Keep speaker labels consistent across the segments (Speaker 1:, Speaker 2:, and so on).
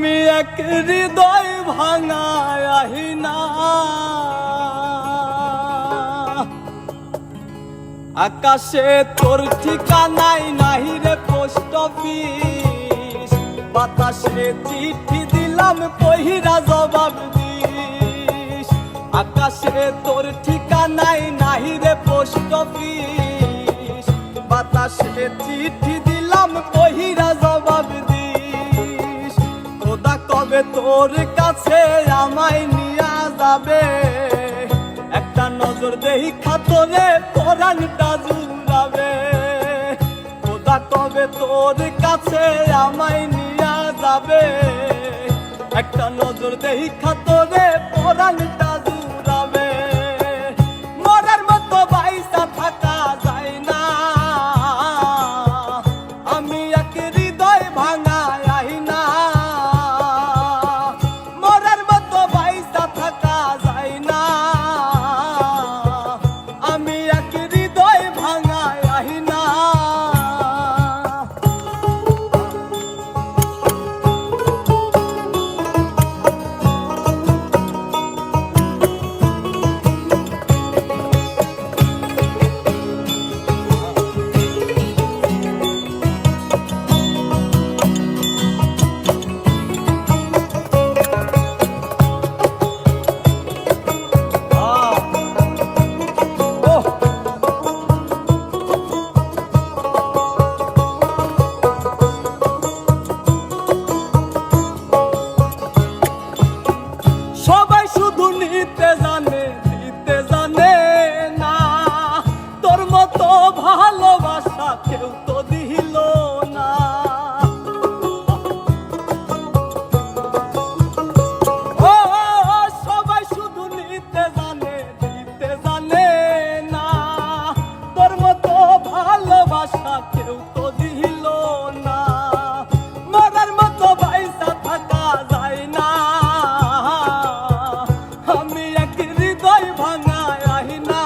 Speaker 1: আমি এক হৃদয় ভাঙা আহিনা, আকাশে তোর ঠিকানাই নাহি রে পোস্ট অফিস, বাতাসে চিঠি দিলাম পহিরা জবাব দিস। আকাশে তোর ঠিকানাই নাহি রে পোস্ট অফিস, বাতাসে চিঠি দিলাম পহিরা জবাব দিস। খোদা কবে তোর কাছে আমায় নিয়া যাবে, একটা নজর দেখা তোরে পরাণটা জুড়াবে। খোদা কবে তোর কাছে আমায় নিয়া যাবে, একটা নজর দেখা তোরে পরাণটা জুড়াবে। মরার মতো বাইসা থাকা যায় না, আমি এক হৃদয় ভাঙা আহিনা। মরার মতো বাইসা থাকা যায় না, আমি এক হৃদয় ভাঙা আহিনা। সবাই শুধু নিতে জানে, দিতে জানে না। তোর মতো ভালোবাসা কেউ তো দিল না। ও সবাই শুধু নিতে জানে, দিতে জানে না। তোর মতো ভালোবাসা কেউ তো দিল না। মরার মতো বাইসা থাকা যায় না, আমি এক হৃদয় ভাঙা আহিনা।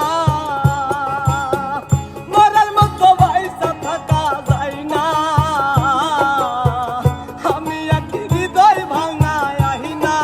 Speaker 1: মরার মতো বাইসা থাকা যায় না, আমি এক হৃদয় ভাঙা আহিনা।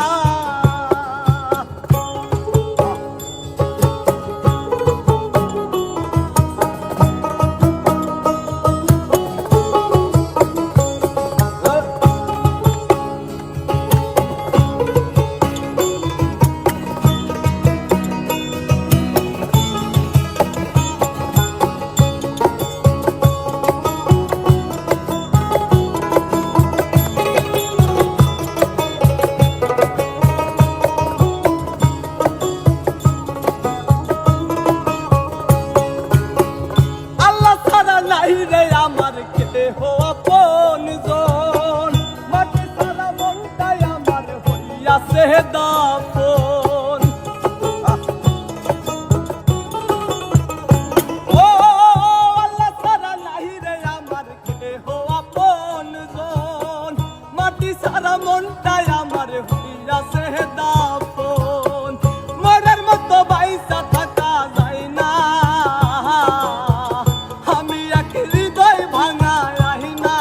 Speaker 1: আল্লাহ ছাড়া নাই রে আমার কেহ আপনজন, মাটি ছাড়া মনটাই আমার হইয়াছে দাফন। ও আল্লাহ ছাড়া নাই রে আমার কেহ আপনজন, মাটি ছাড়া মনটাই আমার হইয়াছে দাফন। মরার মতো বাইসা থাকা যায় না, আমি এক হৃদয় ভাঙা আহিনা।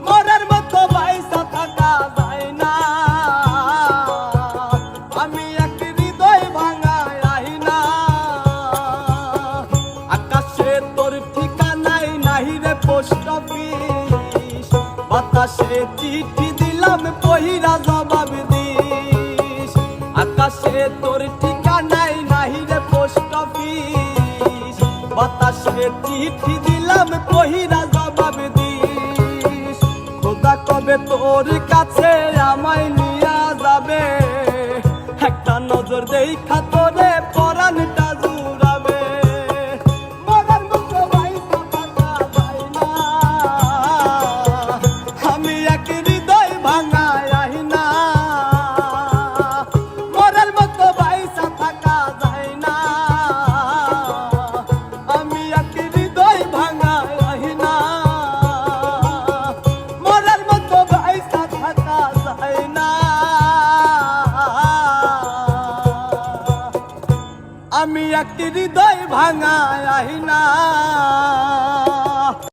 Speaker 1: মরার মতো বাইসা থাকা যায় না, আমি এক হৃদয় ভাঙা আহিনা। আকাশে তোর ঠিকানাই নাহি রে পোস্ট অফিস, বাতাসে চিঠি দিলাম পহিরা জবাব দিস। আকাশে তোর ঠিকানাই নাহি রে পোস্ট অফিস, বাতাসে চিঠি দিলাম পহিরা জবাব দিস। খোদা কবে তোর কাছে আমায় নিয়া যাবে, একটা নজর দেখা তোরে পরাণটা জুড়াবে। মরার মতো বাইসা থাকা যায় না, আমি এক হৃদয় ভাঙা আহিনা। মরার মতো বাইসা থাকা যায় না, আমি এক হৃদয় ভাঙা আহিনা। মরার মতো বাইসা থাকা যায় না, আমি এক হৃদয় ভাঙা আহিনা।